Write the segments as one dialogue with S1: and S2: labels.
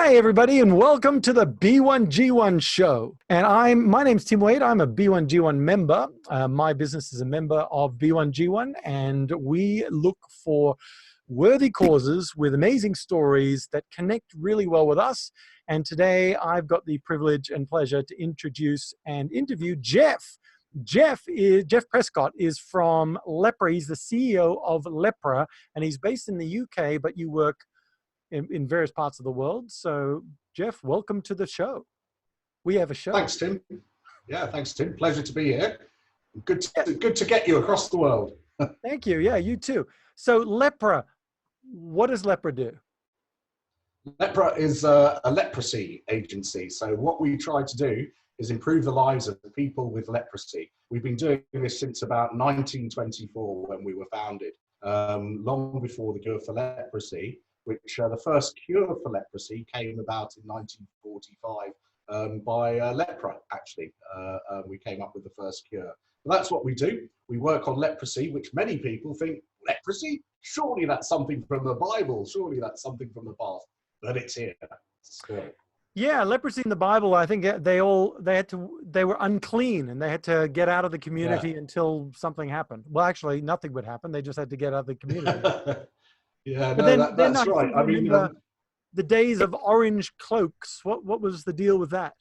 S1: Hi, everybody, and welcome to the B1G1 show. And my name's Tim Wade. I'm a B1G1 member. My business is a member of B1G1, and we look for worthy causes with amazing stories that connect really well with us. And today I've got the privilege and pleasure to introduce and interview Geoff. Geoff Prescott is from Lepra. He's the CEO of Lepra, and he's based in the UK, but you work in various parts of the world. So, Geoff, welcome to the show. We have a show.
S2: Thanks, Tim. Yeah, thanks, Tim. Pleasure to be here. Good to get you across the world.
S1: Thank you. Yeah, you too. So, Lepra, what does Lepra do?
S2: Lepra is a leprosy agency. So what we try to do is improve the lives of the people with leprosy. We've been doing this since about 1924 when we were founded, long before the cure for leprosy, which the first cure for leprosy came about in 1945 by Lepra, actually. We came up with the first cure. But that's what we do. We work on leprosy, which many people think, leprosy? Surely that's something from the Bible. Surely that's something from the past. But it's here still.
S1: Yeah, leprosy in the Bible, I think they were unclean and they had to get out of the community until something happened. Well, actually, nothing would happen. They just had to get out of the community.
S2: Yeah,
S1: but
S2: no, that's right. I mean,
S1: the days of orange cloaks. What was the deal with that?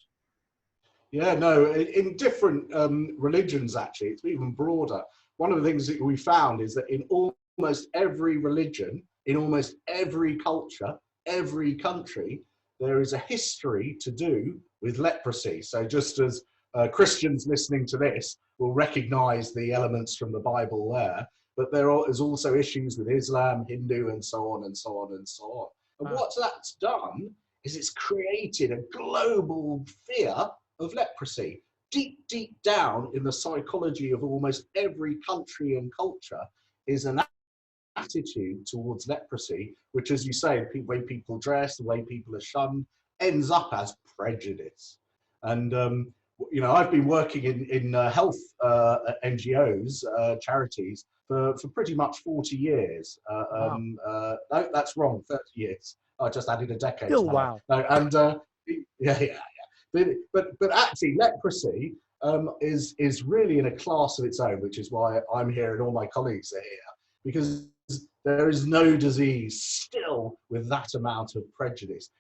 S2: Yeah, no, in different religions, actually, it's even broader. One of the things that we found is that in almost every religion, in almost every culture, every country, there is a history to do with leprosy. So just as Christians listening to this will recognize the elements from the Bible there, but there is also issues with Islam, Hindu, and so on and so on and so on. And what that's done is it's created a global fear of leprosy. Deep, deep down in the psychology of almost every country and culture is an attitude towards leprosy, which, as you say, the way people dress, the way people are shunned, ends up as prejudice. And you know, I've been working in health NGOs, charities, for pretty much 40 years.
S1: Wow.
S2: No, that's wrong, 30 years. I just added a decade.
S1: Still wow.
S2: No, and yeah. But actually, leprosy is really in a class of its own, which is why I'm here and all my colleagues are here, because there is no disease still with that amount of prejudice.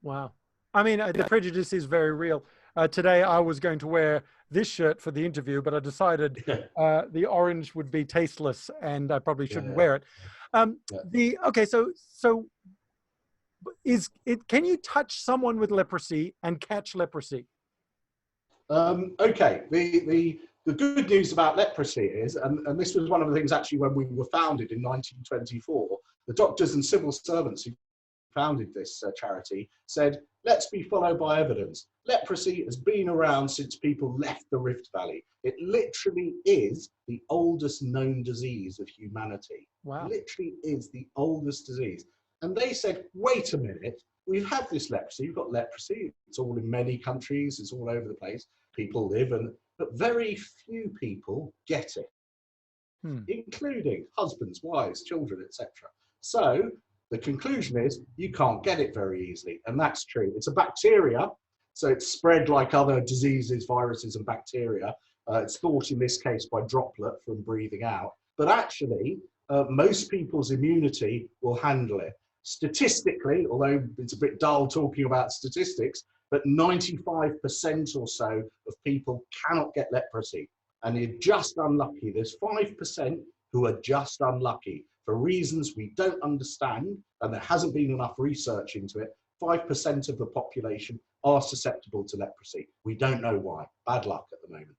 S1: Wow. I mean, the prejudice is very real. Today, I was going to wear this shirt for the interview, but I decided the orange would be tasteless and I probably shouldn't wear it. Okay, so can you touch someone with leprosy and catch leprosy?
S2: Okay, the good news about leprosy is, and this was one of the things actually when we were founded in 1924, the doctors and civil servants who founded this charity said, let's be followed by evidence. Leprosy has been around since people left the Rift Valley. It literally is the oldest known disease of humanity.
S1: Wow.
S2: It literally is the oldest disease. And they said, wait a minute, we've had this leprosy, you've got leprosy, it's all in many countries, it's all over the place, people live, but very few people get it, including husbands, wives, children, etc. So the conclusion is you can't get it very easily, and that's true. It's a bacteria, so it's spread like other diseases, viruses and bacteria. It's thought in this case by droplet from breathing out, but actually most people's immunity will handle it. Statistically, although it's a bit dull talking about statistics, but 95% or so of people cannot get leprosy. And you're just unlucky. There's 5% who are just unlucky for reasons we don't understand, and there hasn't been enough research into it. 5% of the population are susceptible to leprosy. We don't know why. Bad luck at the moment.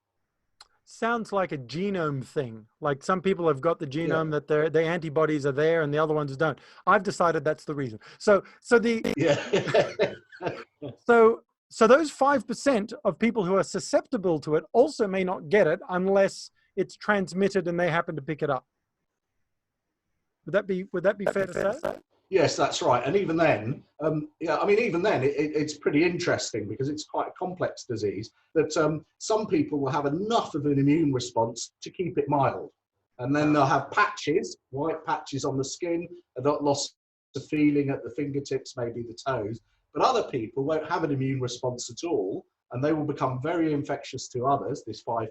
S1: Sounds like a genome thing. Like some people have got the genome that their antibodies are there and the other ones don't. I've decided that's the reason. So those 5% of people who are susceptible to it also may not get it unless it's transmitted and they happen to pick it up. Would that be fair to say?
S2: Yes, that's right. And even then, it's pretty interesting because it's quite a complex disease that some people will have enough of an immune response to keep it mild. And then they'll have patches, white patches on the skin, loss of feeling at the fingertips, maybe the toes. But other people won't have an immune response at all, and they will become very infectious to others, this 5%,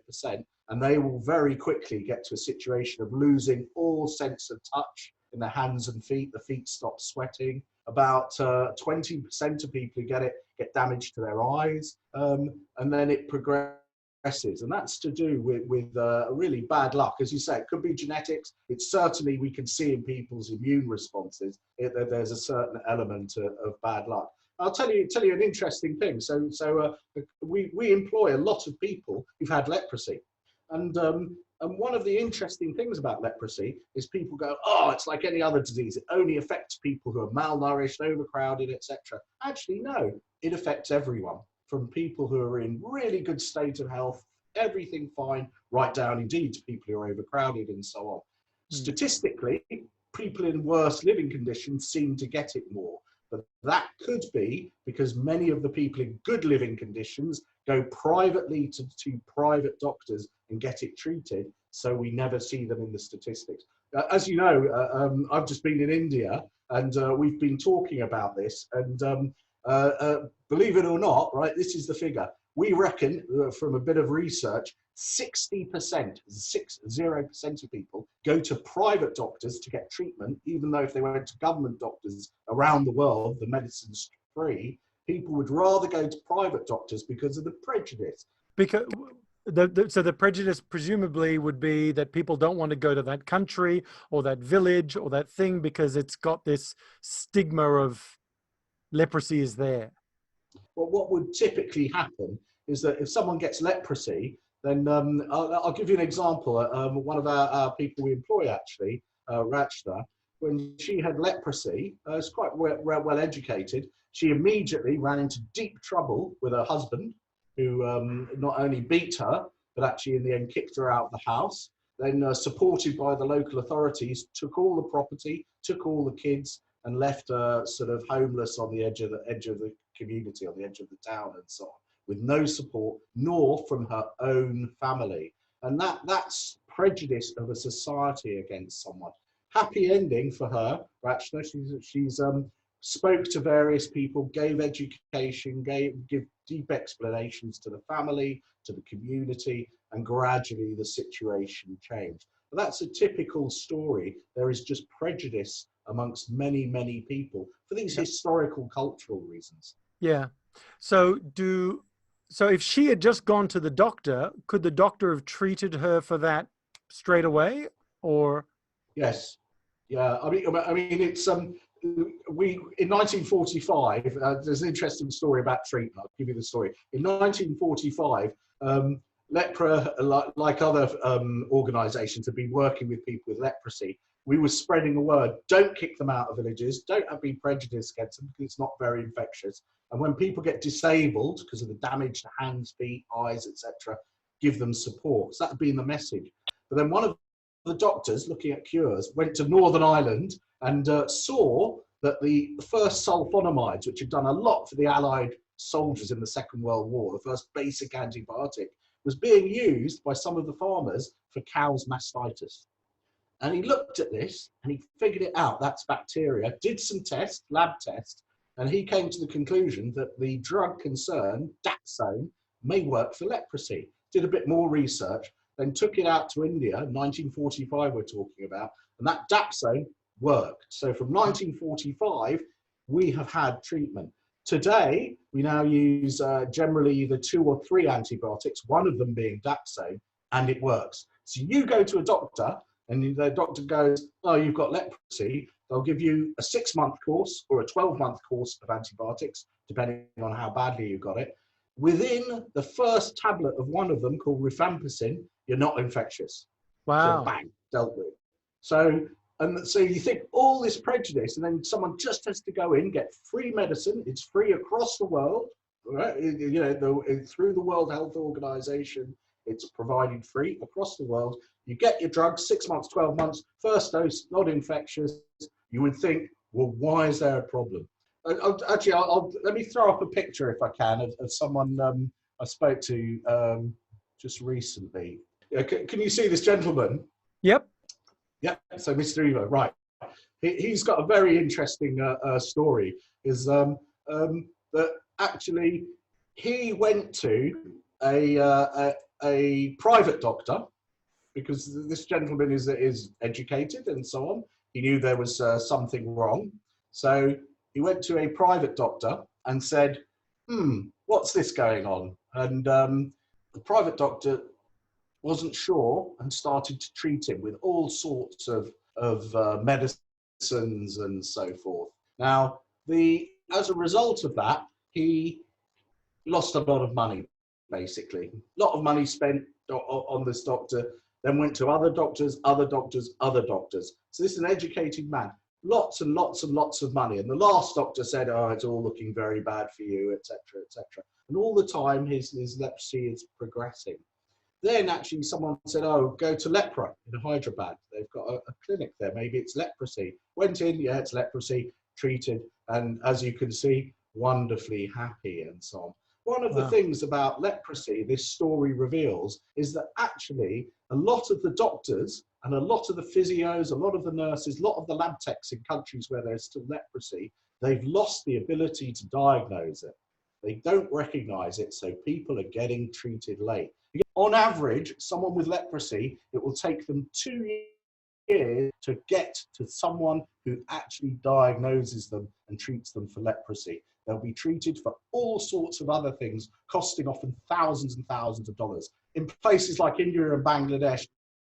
S2: and they will very quickly get to a situation of losing all sense of touch in their hands and feet. The feet stop sweating. About 20% of people who get it get damage to their eyes, and then it progresses. And that's to do with really bad luck. As you say, it could be genetics. It's certainly, we can see in people's immune responses, there's a certain element of bad luck. I'll tell you an interesting thing. We employ a lot of people who've had leprosy. And one of the interesting things about leprosy is people go, oh, it's like any other disease. It only affects people who are malnourished, overcrowded, etc. Actually, no, it affects everyone, from people who are in really good state of health, everything fine, right down indeed to people who are overcrowded and so on. Statistically, people in worse living conditions seem to get it more. But that could be because many of the people in good living conditions go privately to private doctors and get it treated, so we never see them in the statistics. As you know, I've just been in India, and we've been talking about this, and believe it or not, right, this is the figure. We reckon, from a bit of research, 60%, 60% of people go to private doctors to get treatment, even though if they went to government doctors around the world, the medicine's free. People would rather go to private doctors because of the prejudice.
S1: Because so the prejudice presumably would be that people don't want to go to that country or that village or that thing because it's got this stigma of leprosy is there.
S2: Well, what would typically happen is that if someone gets leprosy, then I'll give you an example. One of our people we employ, actually, Rachna, when she had leprosy, is quite well educated. She immediately ran into deep trouble with her husband, who not only beat her, but actually in the end kicked her out of the house. Then, supported by the local authorities, took all the property, took all the kids, and left her sort of homeless on the edge of the community, on the edge of the town, and so on, with no support, nor from her own family. And that's prejudice of a society against someone. Happy ending for her, Rachna. She's spoke to various people, gave education, give deep explanations to the family, to the community, and gradually the situation changed. But that's a typical story. There is just prejudice amongst many, many people for these historical, cultural reasons.
S1: Yeah. So if she had just gone to the doctor, could the doctor have treated her for that straight away, or?
S2: Yes. Yeah. I mean, it's we in 1945. There's an interesting story about treatment. I'll give you the story. In 1945, Lepra, like other organisations, have been working with people with leprosy. We were spreading the word: don't kick them out of villages, don't be prejudiced against them, because it's not very infectious. And when people get disabled because of the damage to hands, feet, eyes, etc., give them support. So that had been the message. But then one of the doctors looking at cures went to Northern Ireland and saw that the first sulfonamides, which had done a lot for the Allied soldiers in the Second World War, the first basic antibiotic, was being used by some of the farmers for cows' mastitis. And he looked at this and he figured it out. That's bacteria. Did some tests, lab tests, and he came to the conclusion that the drug concerned, dapsone, may work for leprosy. Did a bit more research, then took it out to India, 1945 we're talking about, and that dapsone worked. So from 1945, we have had treatment. Today, we now use generally either 2 or 3 antibiotics, one of them being dapsone, and it works. So you go to a doctor, and the doctor goes, oh, you've got leprosy. They'll give you a 6-month course or a 12-month course of antibiotics, depending on how badly you got it. Within the first tablet of one of them, called rifampicin, you're not infectious.
S1: Wow.
S2: So bang, dealt with. So you think all this prejudice, and then someone just has to go in, get free medicine. It's free across the world, right? You know, through the World Health Organization, it's provided free across the world. You get your drugs, 6 months, 12 months, first dose, not infectious. You would think, well, why is there a problem? Actually, let me throw up a picture, if I can, of someone I spoke to just recently. Can you see this gentleman?
S1: Yep.
S2: Yep. So Mr. Evo, right. He's got a very interesting story. that actually he went to a private doctor, because this gentleman is educated and so on. He knew there was something wrong. So he went to a private doctor and said, what's this going on? And the private doctor wasn't sure and started to treat him with all sorts of medicines and so forth. Now, as a result of that, he lost a lot of money, basically. A lot of money spent on this doctor, then went to other doctors, other doctors, other doctors. So this is an educated man. Lots and lots and lots of money. And the last doctor said, oh, it's all looking very bad for you, etc., etc. And all the time, his leprosy is progressing. Then actually someone said, oh, go to Lepra in Hyderabad. They've got a clinic there. Maybe it's leprosy. Went in, yeah, it's leprosy, treated. And as you can see, wonderfully happy and so on. One of the things about leprosy, this story reveals, is that actually a lot of the doctors and a lot of the physios, a lot of the nurses, a lot of the lab techs in countries where there's still leprosy, they've lost the ability to diagnose it. They don't recognize it, so people are getting treated late. On average, someone with leprosy, it will take them 2 years to get to someone who actually diagnoses them and treats them for leprosy. They'll be treated for all sorts of other things, costing often thousands and thousands of dollars. In places like India and Bangladesh,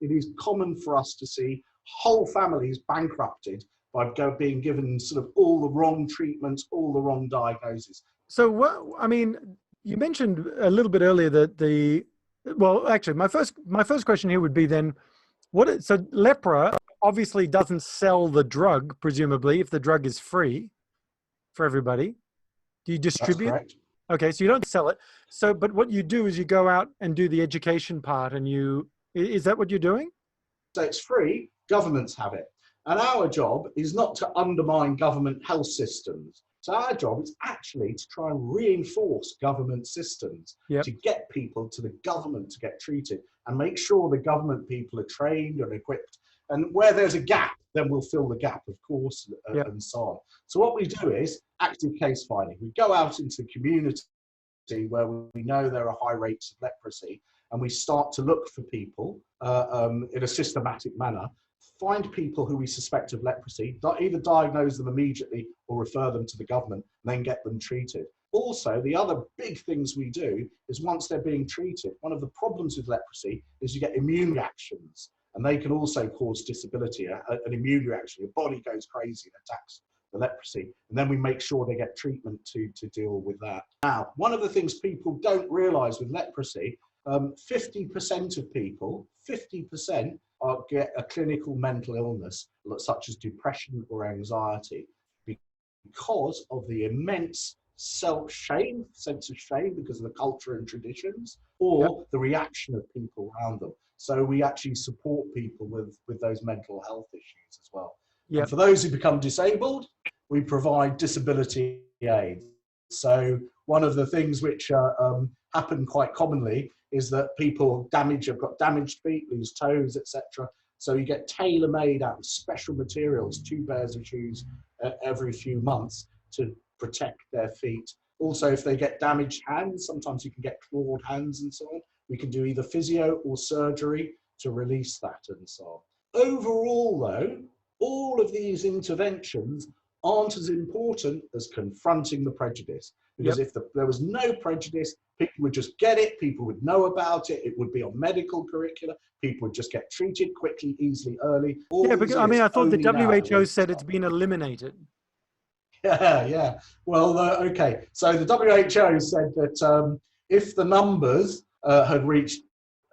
S2: it is common for us to see whole families bankrupted by being given sort of all the wrong treatments, all the wrong diagnoses.
S1: So what, I mean, you mentioned a little bit earlier that well, actually, my first question here would be then, so Lepra obviously doesn't sell the drug, presumably, if the drug is free for everybody. Do you distribute?
S2: That's correct.
S1: Okay, so you don't sell it. So, but what you do is you go out and do the education part, and is that what you're doing?
S2: So it's free, governments have it. And our job is not to undermine government health systems. So our job is actually to try and reinforce government systems, to get people to the government to get treated and make sure the government people are trained and equipped. And where there's a gap, then we'll fill the gap, of course, and so on. So what we do is active case finding. We go out into the community where we know there are high rates of leprosy, and we start to look for people in a systematic manner, find people who we suspect of leprosy, either diagnose them immediately or refer them to the government, and then get them treated. Also, the other big things we do is once they're being treated, one of the problems with leprosy is you get immune reactions, and they can also cause disability, an immune reaction. Your body goes crazy and attacks the leprosy, and then we make sure they get treatment to deal with that. Now, one of the things people don't realize with leprosy, 50% of people, 50% get a clinical mental illness, such as depression or anxiety, because of the immense self-shame, sense of shame because of the culture and traditions, or the reaction of people around them. So we actually support people with those mental health issues as well. And for those who become disabled, we provide disability aid. So one of the things which happen quite commonly is that people have got damaged feet, lose toes, etc. So you get tailor-made out of special materials, 2 pairs of shoes every few months to protect their feet. Also, if they get damaged hands, sometimes you can get clawed hands and so on. We can do either physio or surgery to release that and so on. Overall, though, all of these interventions aren't as important as confronting the prejudice. Because if there was no prejudice, people would just get it, people would know about it, it would be on medical curricula, people would just get treated quickly, easily, early.
S1: Because I mean, I thought the WHO said it's been eliminated.
S2: Yeah. Well, okay. So the WHO said that if the numbers had reached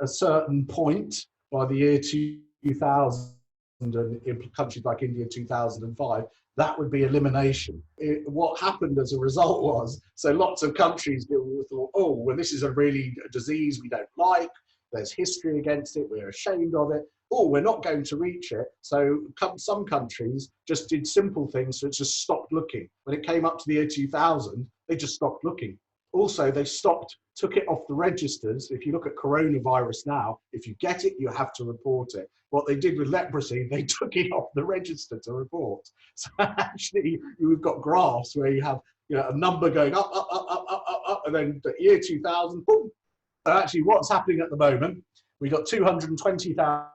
S2: a certain point by the year 2000, and in countries like India 2005, that would be elimination. What happened as a result was, so lots of countries thought, oh, well, this is a disease we don't like, there's history against it, we're ashamed of it, oh, we're not going to reach it. So some countries just did simple things, so it just stopped looking. When it came up to the year 2000, they just stopped looking. Also, they took it off the registers. If you look at coronavirus now, if you get it, you have to report it. What they did with leprosy, they took it off the register to report. So actually, we've got graphs where you have a number going up, up, up, up, up, up, up, and then the year 2000, boom. And actually, what's happening at the moment? We got 220,000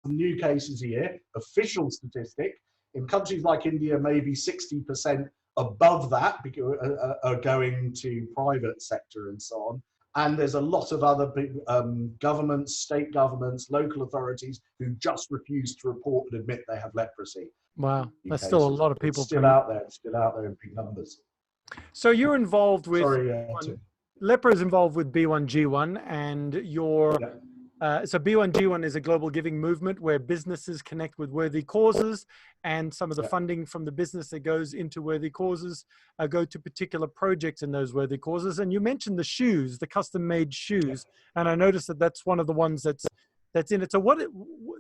S2: new cases a year, official statistic. In countries like India, maybe 60% above that are going to private sector and so on. And there's a lot of other big governments, state governments, local authorities who just refuse to report and admit they have leprosy.
S1: Wow, that's still a lot of people.
S2: It's still out there. It's still out there in big numbers.
S1: So you're involved with
S2: Sorry,
S1: Lepra is involved with B1G1, and you're so B1G1 is a global giving movement where businesses connect with worthy causes, and some of the funding from the business that goes into worthy causes go to particular projects in those worthy causes. And you mentioned the shoes, the custom-made shoes, and I noticed that that's one of the ones that's in it. So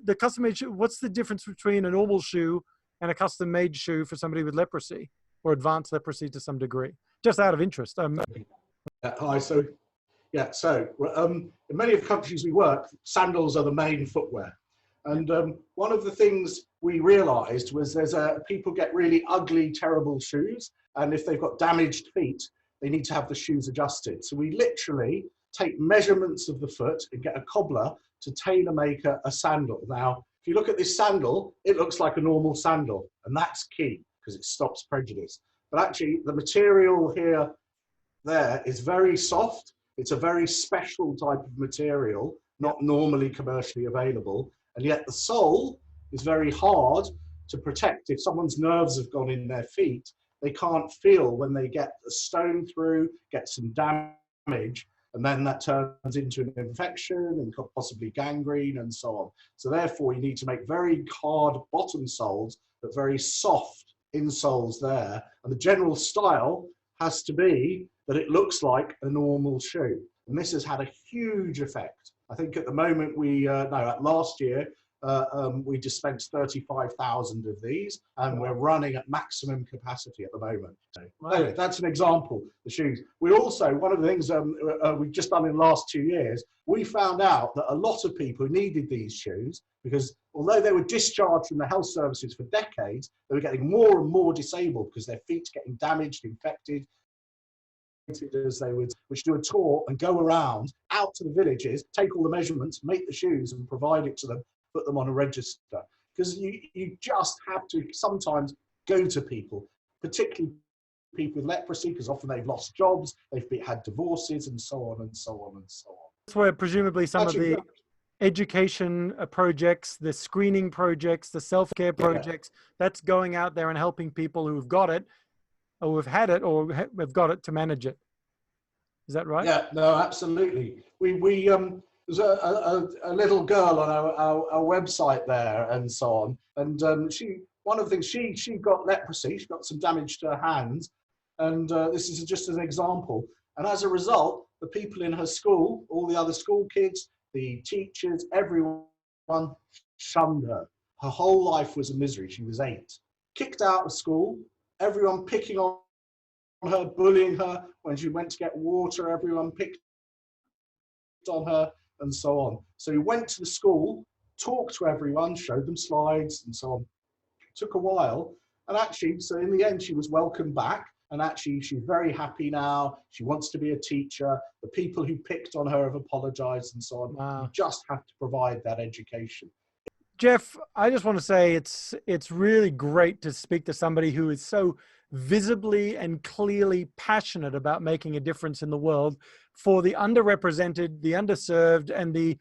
S1: the custom-made shoe? What's the difference between a normal shoe and a custom-made shoe for somebody with leprosy or advanced leprosy to some degree? Just out of interest.
S2: Hi. So in many of the countries we work, sandals are the main footwear. And one of the things we realized was people get really ugly, terrible shoes. And if they've got damaged feet, they need to have the shoes adjusted. So we literally take measurements of the foot and get a cobbler to tailor make a sandal. Now, if you look at this sandal, it looks like a normal sandal. And that's key because it stops prejudice. But actually, the material there is very soft. It's a very special type of material, not normally commercially available. And yet the sole is very hard to protect. If someone's nerves have gone in their feet, they can't feel when they get a stone through, get some damage, and then that turns into an infection and possibly gangrene and so on. So therefore, you need to make very hard bottom soles, but very soft insoles there. And the general style has to be that it looks like a normal shoe. And this has had a huge effect. I think at the moment last year, we dispensed 35,000 of these, and we're running at maximum capacity at the moment. So, anyway, that's an example, the shoes. We also, one of the things we've just done in the last 2 years, we found out that a lot of people needed these shoes because although they were discharged from the health services for decades, they were getting more and more disabled because their feet getting damaged, infected, as they would, which do a tour and go around out to the villages, take all the measurements, make the shoes and provide it to them, put them on a register. Because you just have to sometimes go to people, particularly people with leprosy, because often they've lost jobs, they've had divorces and so on and so on and so on.
S1: That's where presumably some of the education projects, the screening projects, the self-care projects, that's going out there and helping people who've got it, or have had it, or have got it to manage it. Is that right?
S2: Yeah, no, absolutely. There's a little girl on our website there and so on. And one of the things, she got leprosy, she got some damage to her hands. And this is just an example. And as a result, the people in her school, all the other school kids, the teachers, everyone shunned her. Her whole life was a misery. She was 8. Kicked out of school, everyone picking on her, bullying her. When she went to get water, everyone picked on her and so on. So he went to the school, talked to everyone, showed them slides and so on. It took a while. And actually, so in the end, she was welcomed back. And actually, she's very happy now. She wants to be a teacher. The people who picked on her have apologized and so on.
S1: Wow.
S2: You just have to provide that education.
S1: Geoff, I just want to say it's really great to speak to somebody who is so visibly and clearly passionate about making a difference in the world for the underrepresented, the underserved, and the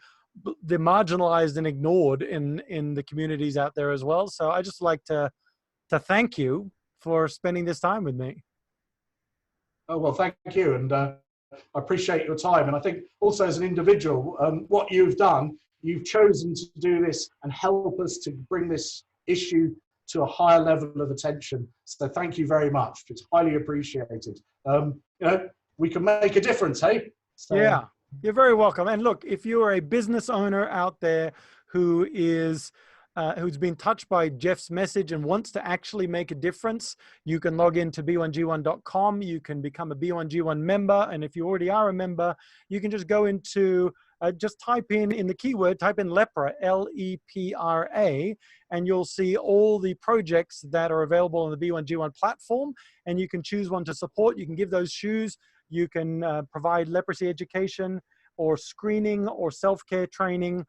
S1: marginalized and ignored in the communities out there as well. So I just like to thank you for spending this time with me.
S2: Oh, well, thank you. And I appreciate your time. And I think also as an individual, what you've done, you've chosen to do this and help us to bring this issue to a higher level of attention. So thank you very much. It's highly appreciated. We can make a difference, hey? So,
S1: yeah, you're very welcome. And look, if you're a business owner out there who is who's been touched by Geoff's message and wants to actually make a difference, you can log into b1g1.com. You can become a B1G1 member. And if you already are a member, you can just go into just type in the keyword, type in Lepra, L-E-P-R-A, and you'll see all the projects that are available on the B1G1 platform, and you can choose one to support. You can give those shoes. You can provide leprosy education or screening or self-care training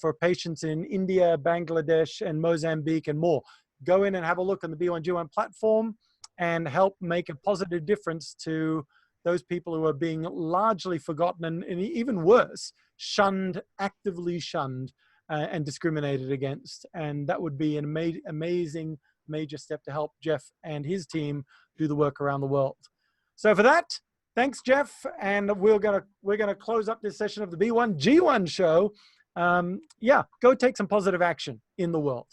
S1: for patients in India, Bangladesh, and Mozambique, and more. Go in and have a look on the B1G1 platform and help make a positive difference to those people who are being largely forgotten and even worse, shunned, actively shunned and discriminated against. And that would be an amazing, major step to help Geoff and his team do the work around the world. So for that, thanks, Geoff. And we're gonna close up this session of the B1G1 show. Yeah, go take some positive action in the world.